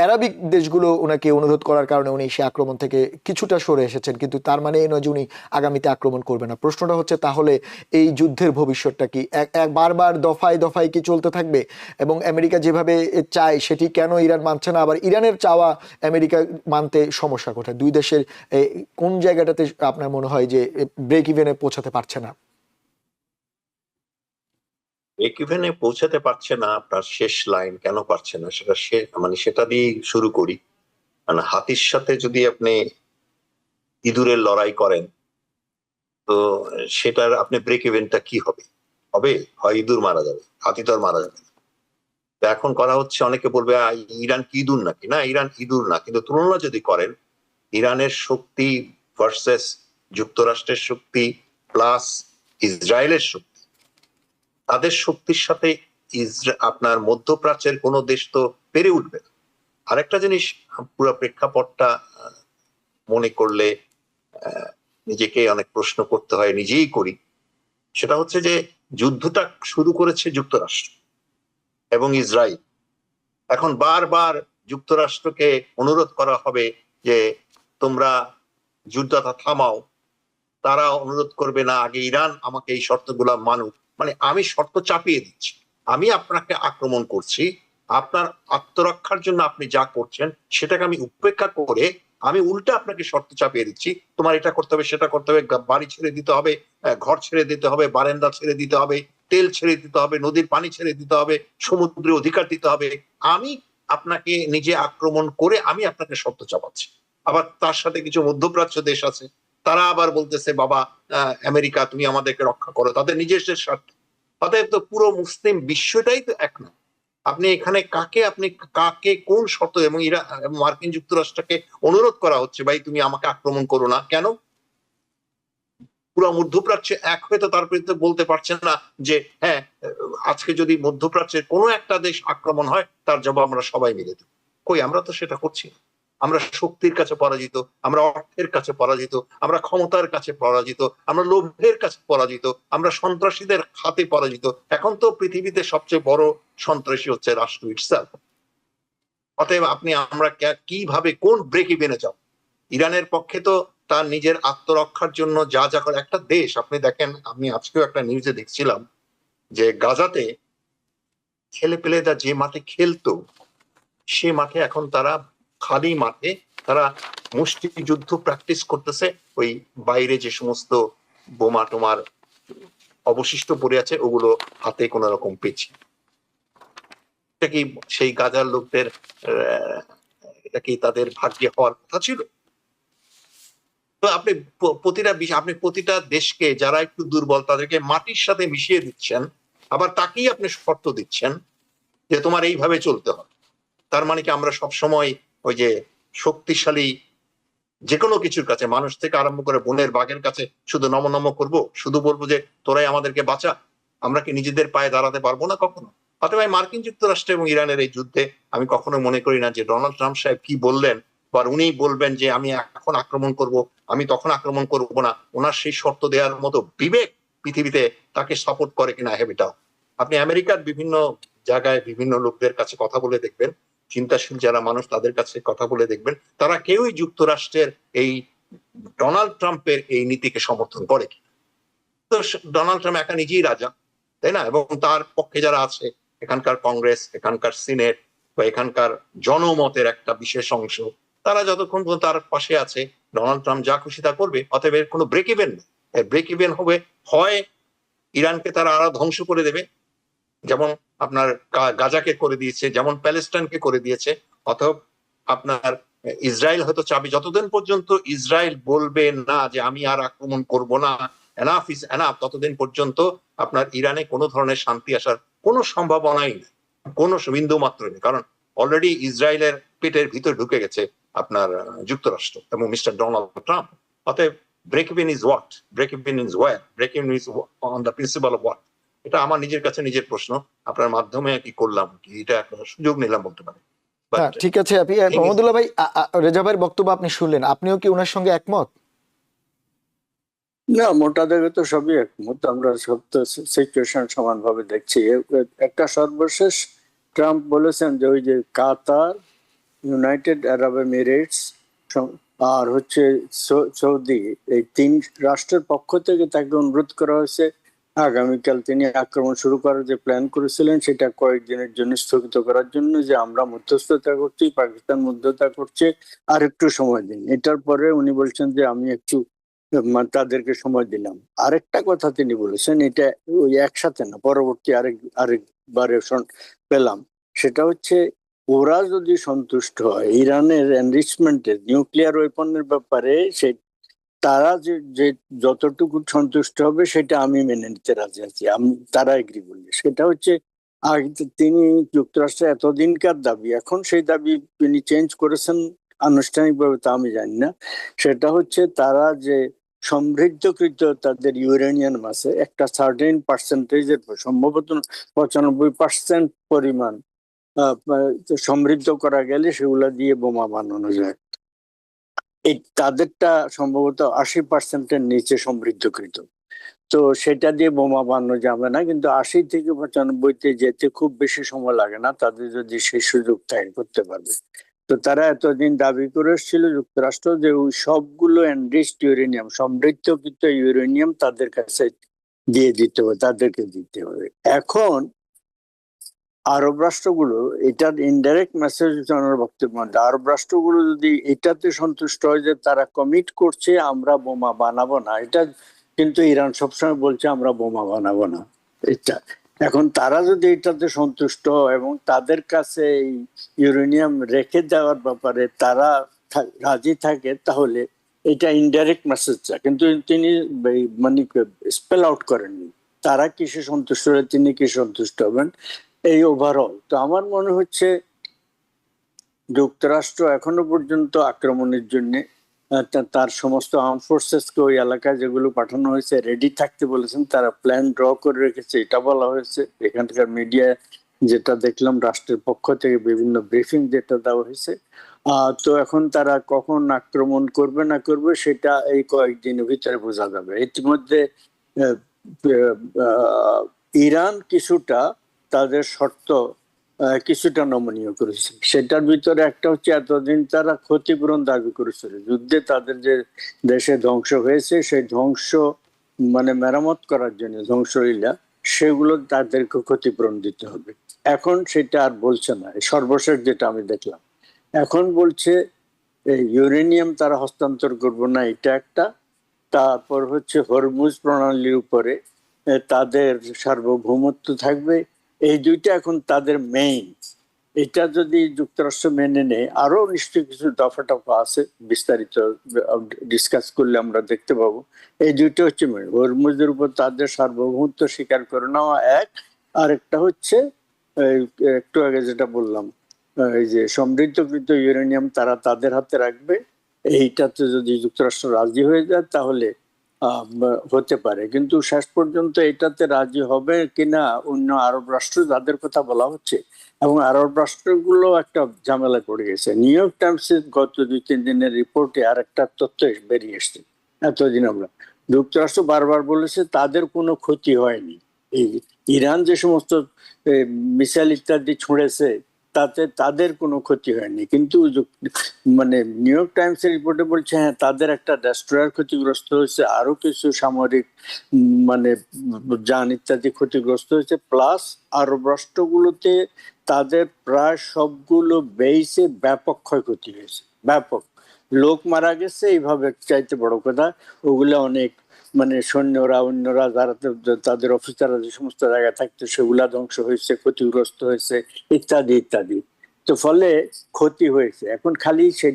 আরবিক দেশগুলো ওনাকে অনুরোধ করার কারণে উনি সে আক্রমণ থেকে কিছুটা সরে এসেছেন, কিন্তু তার মানে এই নয় যে উনি আগামীতে আক্রমণ করবে না। প্রশ্নটা হচ্ছে, তাহলে এই যুদ্ধের ভবিষ্যৎটা কি? বারবার দফায় দফায় কি চলতে থাকবে? এবং আমেরিকা যেভাবে চায় সেটি কেন ইরান মানছে না? আবার ইরানের চাওয়া আমেরিকা মানতে সমস্যা কোথায়? দুই দেশের কোন জায়গাটাতে আপনার মনে হয় যে ব্রেক ইভেনে পৌঁছাতে পারছে না? ব্রেক ইভেনে পৌঁছাতে পারছে না, আপনার শেষ লাইন কেন পারছে না, সেটা সেটা দিয়ে শুরু করি। হাতির সাথে যদি আপনি ইঁদুরের লড়াই করেন, তো সেটার আপনি ব্রেক ইভেনটা কি হবে? হয় ইঁদুর মারা যাবে, হাতি তো আর মারা যাবে না। তো এখন করা হচ্ছে, অনেকে বলবে ইরান কি ইঁদুর নাকি? না, ইরান ইঁদুর না, কিন্তু তুলনা যদি করেন ইরানের শক্তি ভার্সেস যুক্তরাষ্ট্রের শক্তি প্লাস ইসরায়েলের শক্তি, তাদের শক্তির সাথে আপনার মধ্যপ্রাচ্যের কোনো দেশ তো পেরে উঠবে না। আরেকটা জিনিস, পুরো প্রেক্ষাপটটা মনে করলে নিজেকে অনেক প্রশ্ন করতে হয়, নিজেই করি। সেটা হচ্ছে যে যুদ্ধটা শুরু করেছে যুক্তরাষ্ট্র এবং ইসরায়েল। এখন বারবার যুক্তরাষ্ট্রকে অনুরোধ করা হবে যে তোমরা যুদ্ধটা থামাও, তারা অনুরোধ করবে না, আগে ইরান আমাকে এই শর্তগুলা মানুক। আমি শর্ত চাপিয়ে দিচ্ছি, আমি আপনাকে আক্রমণ করছি, আপনার আত্মরক্ষার জন্য আপনি যা করছেন সেটাকে আমি উপেক্ষা করে আমি উল্টা আপনাকে শর্ত চাপিয়ে দিচ্ছি, তোমার এটা করতে হবে, সেটা করতে হবে, বাড়ি ছেড়ে দিতে হবে, ঘর ছেড়ে দিতে হবে, বারান্দা ছেড়ে দিতে হবে, তেল ছেড়ে দিতে হবে, নদীর পানি ছেড়ে দিতে হবে, সমুদ্রের অধিকার দিতে হবে। আমি আপনাকে নিজে আক্রমণ করে আমি আপনাকে শর্ত চাপাচ্ছি। আবার তার সাথে কিছু মধ্যপ্রাচ্য দেশ আছে, তারা আবার বলতেছে, বাবা আমেরিকা তুমি আমাদেরকে রক্ষা করো, তাদের নিজস্ব স্বার্থ। অতএব তো পুরো মুসলিম বিশ্বটাই তো এক না। আপনি এখানে কাকে কোন শর্ত, এবং মার্কিন যুক্তরাষ্ট্রকে অনুরোধ করা হচ্ছে, ভাই তুমি আমাকে আক্রমণ করো না। কেন? পুরো মধ্যপ্রাচ্যে এক হয়ে তো তার বিরুদ্ধে বলতে পারছেন না যে হ্যাঁ, আজকে যদি মধ্যপ্রাচ্যের কোনো একটা দেশ আক্রমণ হয় তার জবাব আমরা সবাই মিলে দেব। কই, আমরা তো সেটা করছি না। আমরা শক্তির কাছে পরাজিত, আমরা অর্থের কাছে পরাজিত, আমরা ক্ষমতার কাছে পরাজিত, আমরা লোভের কাছে পরাজিত, আমরা সন্ত্রাসীদের হাতে পরাজিত। এখন তো পৃথিবীতে সবচেয়ে বড় সন্ত্রাসী হচ্ছে রাষ্ট্র ইটসেলফ। অতএব আমরা কিভাবে কোন ব্রেক ইভেনে যাব? ইরানের পক্ষে তো তার নিজের আত্মরক্ষার জন্য যা যা করে একটা দেশ, আপনি দেখেন, আমি আজকেও একটা নিউজে দেখছিলাম যে গাজাতে ছেলে পেলেরা যে মাঠে খেলতো সে মাঠে এখন তারা খালি মাঠে তারা মুষ্টিযুদ্ধ প্র্যাকটিস করতেছে, ওই বাইরে যে সমস্ত বোমা টোমার অবশিষ্ট পড়ে আছে ওগুলো হাতে কোন রকম পেয়েছে। এটা কি সেই গাজার লোকদের এটা কি তাদের ভাগ্যে হওয়ার কথা ছিল? তো আপনি প্রতিটা দেশকে যারা একটু দুর্বল তাদেরকে মাটির সাথে মিশিয়ে দিচ্ছেন, আবার তাকেই আপনি শর্ত দিচ্ছেন যে তোমার এইভাবে চলতে হবে। তার মানে কি আমরা সবসময় ওই যে শক্তিশালী যে কোনো কিছুর কাছে, মানুষ থেকে আরম্ভ করে বনের বাঘের কাছে শুধু নম করব, শুধু বলবো যে তোরাই আমাদেরকে বাঁচা, আমরা কি নিজেদের পায়ে দাঁড়াতে পারবো না কখনো? অথবা মার্কিন যুক্তরাষ্ট্র এবং ইরানের এই যুদ্ধে আমি কখনো মনে করি না যে ডোনাল্ড ট্রাম্প সাহেব কি বললেন বা উনি বলবেন যে আমি এখন আক্রমণ করব, আমি তখন আক্রমণ করব না। ওনার সেই শর্ত দেওয়ার মতো বিবেক পৃথিবীতে তাকে সাপোর্ট করে কিনা এটাও। আপনি আমেরিকার বিভিন্ন জায়গায় বিভিন্ন লোকদের কাছে কথা বলে দেখবেন, চিন্তাশীল যারা মানুষ তাদের কাছে কথা বলে দেখবেন, তারা কেউই যুক্তরাষ্ট্রের এই ডোনাল্ড ট্রাম্পের এই নীতিকে সমর্থন করে কিনা। তো ডোনাল্ড ট্রাম্প একা নিজেই রাজা, তাই না? এবং তার পক্ষে যারা আছে, এখানকার কংগ্রেস, এখানকার সিনেট বা এখানকার জনমতের একটা বিশেষ অংশ, তারা যতক্ষণ পর্যন্ত তার পাশে আছে, ডোনাল্ড ট্রাম্প যা খুশি তা করবে। অতএব এর কোনো ব্রেক ইভেন নেই। ব্রেক ইভেন হবে হয় ইরানকে তারা আরো ধ্বংস করে দেবে, যেমন আপনার গাজাকে করে দিয়েছে, যেমন প্যালেস্টাইনকে করে দিয়েছে, অথবা আপনার ইসরায়েল হয়তো চাবি, যতদিন পর্যন্ত ইসরায়েল বলবে না যে আমি আর আক্রমণ করব না, এনাফ ইজ এনাফ, ততদিন পর্যন্ত আপনার ইরানে কোনো ধরনের শান্তি আসার কোনো সম্ভাবনাই নেই, কোনো বিন্দু মাত্র নেই। কারণ অলরেডি ইসরায়েলের পেটের ভিতর ঢুকে গেছে আপনার যুক্তরাষ্ট্র এবং মিস্টার ডোনাল্ড ট্রাম্প। অতএব break even is what, break even is where, break even is on the principle of what. এটা আমার নিজের কাছে নিজের প্রশ্ন, আপনার মাধ্যমে কি করলাম, কি এটা একটা সুযোগ নিলাম বলতে পারি। ঠিক আছে, আপনি মোহাম্মদুল্লাহ ভাই, রেজা ভাইয়ের বক্তব্য আপনি শুনলেন, আপনিও কি ওনার সঙ্গে একমত? না, মোটা দাগে তো সবই একমত, আমরা সব তো সিচুয়েশন সমানভাবে দেখছি। একটা সর্বশেষ ট্রাম্প বলেছেন যে ওই যে কাতার, ইউনাইটেড আরব এমিরেটস আর হচ্ছে সৌদি, এই তিন রাষ্ট্রের পক্ষ থেকে তাকে অনুরোধ করা হয়েছে আগামীকাল তিনি আক্রমণ শুরু করার যে প্ল্যান করেছিলেন সেটা কয়েকদিনের জন্য স্থগিত করার জন্য, যে আমরা মধ্যস্থতা করছি, পাকিস্তান মধ্যস্থতা করছে, আর একটু সময় দিন। এটার পরে উনি বলছেন যে আমি একটু তাদেরকে সময় দিলাম। আরেকটা কথা তিনি বলেছেন, এটা ওই একসাথে না, পরবর্তী আরেকবারে পেলাম, সেটা হচ্ছে ওরা যদি সন্তুষ্ট হয় ইরানের এনরিচমেন্টের নিউক্লিয়ার ওয়েপনের ব্যাপারে, সে তারা যে যতটুকু সন্তুষ্ট হবে সেটা আমি মেনে নিতে রাজি আছি, আমি তারা এগ্রি বললে। সেটা হচ্ছে তিনি যুক্তরাষ্ট্রের এতদিনকার দাবি, এখন সেই দাবি তিনি চেঞ্জ করেছেন আনুষ্ঠানিকভাবে তা আমি জানি না। সেটা হচ্ছে তারা যে সমৃদ্ধকৃত তাদের ইউরেনিয়াম আছে একটা সার্টেন পার্সেন্টেজের, সম্ভবত 95% পরিমাণ সমৃদ্ধ করা গেলে সেগুলা দিয়ে বোমা বানানো যায়। এই তাদেরটা সম্ভবত 80%-এর নিচে সমৃদ্ধকৃত, তো সেটা দিয়ে বোমা বানানো যাবে না। কিন্তু 80 থেকে 95-তে যেতে খুব বেশি সময় লাগে না, তাদের যদি সেই সুযোগ থাকে করতে পারবে। তো তারা এতদিন দাবি করে এসেছিল যুক্তরাষ্ট্র যে ওই সবগুলো এনরিচড ইউরেনিয়াম, সমৃদ্ধকৃত ইউরেনিয়াম তাদের কাছে দিয়ে দিতে হবে, তাদেরকে দিতে হবে। এখন আরব রাষ্ট্রগুলো এটার ইনডাইরেক্ট মেসেজ জানার বক্তব্য, আরব রাষ্ট্রগুলো যদি এটাতে সন্তুষ্ট হয় যে তারা কমিট করছে আমরা বোমা বানাবো না, এটা কিন্তু ইরান সবসময় বলছে আমরা বোমা বানাবো না, এটা এখন তারা যদি এটাতে সন্তুষ্ট হয় এবং তাদের কাছে এই ইউরেনিয়াম রেখে দেওয়ার ব্যাপারে তারা রাজি থাকে, তাহলে এটা ইনডাইরেক্ট মেসেজটা কিন্তু তিনি মানে স্পেল আউট করেননি তারা কিসে সন্তুষ্ট হলে তিনি কি সন্তুষ্ট হবেন এই ওভারঅল। তো আমার মনে হচ্ছে যুক্তরাষ্ট্র এখনো পর্যন্ত আক্রমণের জন্য তার সমস্ত আর্ম ফোর্সেসকে ওই এলাকায় যেগুলো পাঠানো হয়েছে রেডি থাকতে বলেছেন, তারা প্ল্যান ড্র করে রেখেছে, এটা বলা হয়েছে। এখানকার মিডিয়া যেটা দেখলাম রাষ্ট্রের পক্ষ থেকে বিভিন্ন ব্রিফিং যেটা দেওয়া হয়েছে, তো এখন তারা কখন আক্রমণ করবে না করবে সেটা এই কয়েকদিনের ভিতরে বোঝা যাবে। ইতিমধ্যে ইরান কিছুটা তাদের শর্ত কিছুটা নমনীয় করেছে, সেটার ভিতরে একটা হচ্ছে এতদিন তারা ক্ষতিপূরণ দাবি করেছিল, যুদ্ধে তাদের যে দেশে ধ্বংস হয়েছে সেই ধ্বংস মানে মেরামত করার জন্য ধ্বংসলীলা, সেগুলো তাদেরকে ক্ষতিপূরণ দিতে হবে। এখন সেটা আর বলছে না, সর্বশেষ যেটা আমি দেখলাম। এখন বলছে ইউরেনিয়াম তারা হস্তান্তর করবো না, এটা একটা। তারপর হচ্ছে হরমুজ প্রণালীর উপরে তাদের সার্বভৌমত্ব থাকবে, এই দুইটা এখন তাদের মেইন। এটা যদি যুক্তরাষ্ট্র মেনে নেয়, আরো নিশ্চয়ই কিছু দফা টফা আছে, বিস্তারিত ডিসকাস করলে আমরা দেখতে পাবো। এই দুইটা হচ্ছে মেইন। হরমুজের উপর তাদের সার্বভৌমত্ব স্বীকার করে নেওয়া এক, আর একটা হচ্ছে একটু আগে যেটা বললাম, এই যে সমৃদ্ধকৃত ইউরেনিয়াম তারা তাদের হাতে রাখবে। এইটাতে যদি যুক্তরাষ্ট্র রাজি হয়ে যায় তাহলে হতে পারে, কিন্তু শেষ পর্যন্ত এটাতে রাজি হবে কিনা অন্য আরব রাষ্ট্র যাদের কথা বলা হচ্ছে, এবং আরব রাষ্ট্রগুলো একটা ঝামেলা পড়ে গেছে। নিউ ইয়র্ক টাইমসের গত 2-3 দিনের রিপোর্টে আর একটা তথ্য বেরিয়ে এসছে। এতদিন আমরা যুক্তরাষ্ট্র বারবার বলেছে তাদের কোনো ক্ষতি হয়নি। এই ইরান যে সমস্ত মিসাইল ইত্যাদি ছুঁড়েছে তাতে তাদের কোনো ক্ষতি হয়নি, কিন্তু মানে নিউ ইয়র্ক টাইমসের রিপোর্টে বলছে হ্যাঁ তাদের একটা ডেস্ট্রয়ার ক্ষতিগ্রস্ত হয়েছে, আরো কিছু সামরিক মানে যান ইত্যাদি ক্ষতিগ্রস্ত হয়েছে, প্লাস আরব রাষ্ট্রগুলোতে তাদের প্রায় সবগুলো বেইসে ব্যাপক ক্ষয়ক্ষতি হয়েছে, ব্যাপক লোক মারা গেছে। এইভাবে চাইতে বড় কথা ওগুলো অনেক মানে সৈন্যরা অন্যরা যারা তাদের অফিসাররা যে সমস্ত জায়গায় থাকতো সেগুলা ধ্বংস হয়েছে, ক্ষতিগ্রস্ত হয়েছে ইত্যাদি ইত্যাদি। তো ফলে ক্ষতি হয়েছে। এখন খালি সে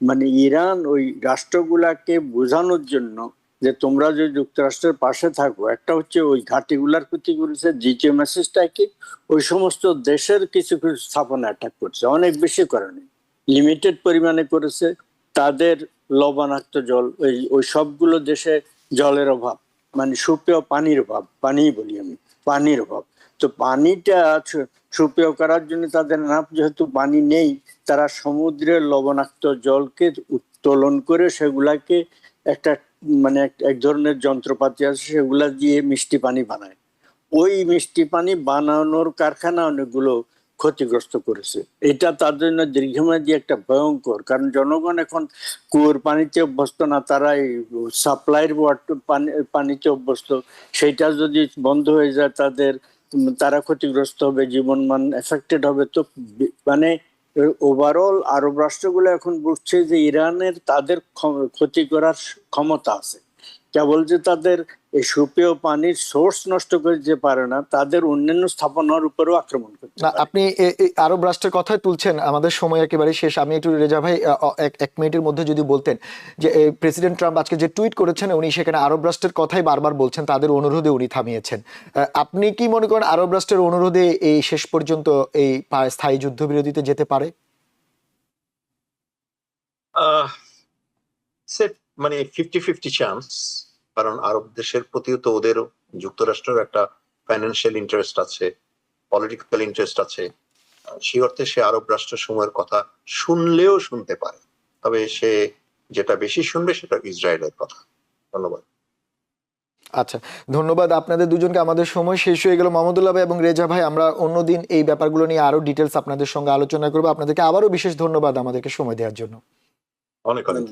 মানে ইরান ওই রাষ্ট্রগুলাকে বোঝানোর জন্য যে তোমরা যে যুক্তরাষ্ট্রের পাশে থাকো, একটা হচ্ছে ওই ঘাটিগুলার ক্ষতি করেছে, দ্বিতীয় মেসেজটা কি ওই সমস্ত দেশের কিছু কিছু স্থাপনা অ্যাটাক করছে, অনেক বেশি করেনি, লিমিটেড পরিমাণে করেছে। তাদের লবণাক্ত জল ওই সবগুলো দেশে জলের অভাব, মানে সুপেয় পানির অভাব, পানিই বলি আমি, পানির অভাব। তো পানিটা সুপেয় করার জন্য তাদের যেহেতু পানি নেই, তারা সমুদ্রের লবণাক্ত জলকে উত্তোলন করে সেগুলাকে একটা মানে এক ধরনের যন্ত্রপাতি আছে সেগুলা দিয়ে মিষ্টি পানি বানায়। ওই মিষ্টি পানি বানানোর কারখানা অনেকগুলো ক্ষতিগ্রস্ত করেছে। এটা তার জন্য দীর্ঘমেয়াদী একটা ভয়ঙ্কর, কারণ জনগণ এখন কুয়োর পানিতে অভ্যস্ত না, তারা এই সাপ্লাইয়ের পানিতে অভ্যস্ত। সেইটা যদি বন্ধ হয়ে যায় তারা ক্ষতিগ্রস্ত হবে, জীবনমান এফেক্টেড হবে। তো মানে ওভারঅল আরব রাষ্ট্রগুলো এখন বুঝছে যে ইরানের তাদের ক্ষতি করার ক্ষমতা আছে, কেবল যে তাদের এই সুপেয় পানির সোর্স নষ্ট করে যে পারে না, তাদের অন্যান্য স্থাপনার উপরেও আক্রমণ করতে পারে। আপনি আরব রাষ্ট্রের কথাই তুলছেন, আমাদের সময় একেবারে শেষ। আমি একটু রেজা ভাই এক মিনিটের মধ্যে যদি বলতেন যে প্রেসিডেন্ট ট্রাম্প আজকে যে টুইট করেছেন উনি সেখানে আরব রাষ্ট্রের কথাই বারবার বলছেন, তাদের অনুরোধে উনি থামিয়েছেন। আপনি কি মনে করেন আরব রাষ্ট্রের অনুরোধে এই শেষ পর্যন্ত এই স্থায়ী যুদ্ধবিরতিতে যেতে পারে? মানে 50-50 চান্স, কারণ আরব দেশের প্রতিও তো ওদের যুক্তরাষ্ট্রের একটা ফাইন্যান্সিয়াল ইন্টারেস্ট আছে, পলিটিক্যাল ইন্টারেস্ট আছে। সেই অর্থে সে আরব রাষ্ট্র সমূহের কথা শুনলেও শুনতে পারে, তবে সে যেটা বেশি শুনবে সেটা ইসরায়েলের কথা। ধন্যবাদ। আচ্ছা, ধন্যবাদ আপনাদের দুজনকে। আমাদের সময় শেষ হয়ে গেল। মাহমুদুল্লাহ ভাই এবং রেজা ভাই, আমরা অন্যদিন এই ব্যাপারগুলো নিয়ে আরো ডিটেলস আপনাদের সঙ্গে আলোচনা করবো। আপনাদেরকে আবারও বিশেষ ধন্যবাদ আমাদেরকে সময় দেওয়ার জন্য। অনেক অনেক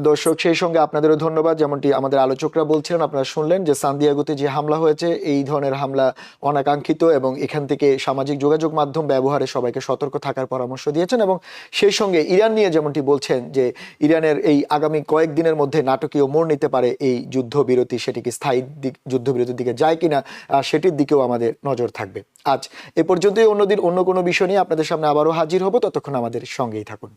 দর্শক, সেই সঙ্গে আপনাদেরও ধন্যবাদ। যেমনটি আমাদের আলোচকরা বলছিলেন, আপনারা শুনলেন যে সান্তিয়াগোতে যে হামলা হয়েছে, এই ধরনের হামলা অনাকাঙ্ক্ষিত এবং এখান থেকে সামাজিক যোগাযোগ মাধ্যম ব্যবহারে সবাইকে সতর্ক থাকার পরামর্শ দিয়েছেন। এবং সেই সঙ্গে ইরান নিয়ে যেমনটি বলছেন যে ইরানের এই আগামী কয়েকদিনের মধ্যে নাটকীয় মোড় নিতে পারে এই যুদ্ধবিরতি, সেটি কি স্থায়ী যুদ্ধবিরতির দিকে যায় কিনা সেটির দিকেও আমাদের নজর থাকবে। আজ এ পর্যন্তই। অন্যদিন অন্য কোনো বিষয় নিয়ে আপনাদের সামনে আবারও হাজির হব, ততক্ষণ আমাদের সঙ্গেই থাকুন।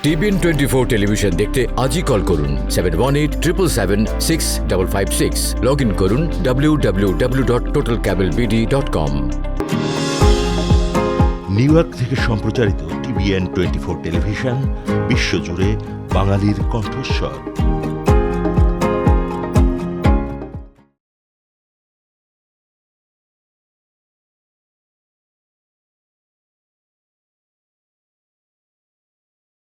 টিবিএন 24 টেলিভিশন দেখতে আজই কল করুন 7187776556। লগ ইন করুন www.totalcablebd.com। নিউ ইয়র্ক থেকে সম্প্রচারিত টিবিএন 24 টেলিভিশন বিশ্বজুড়ে বাঙালির কণ্ঠস্বর।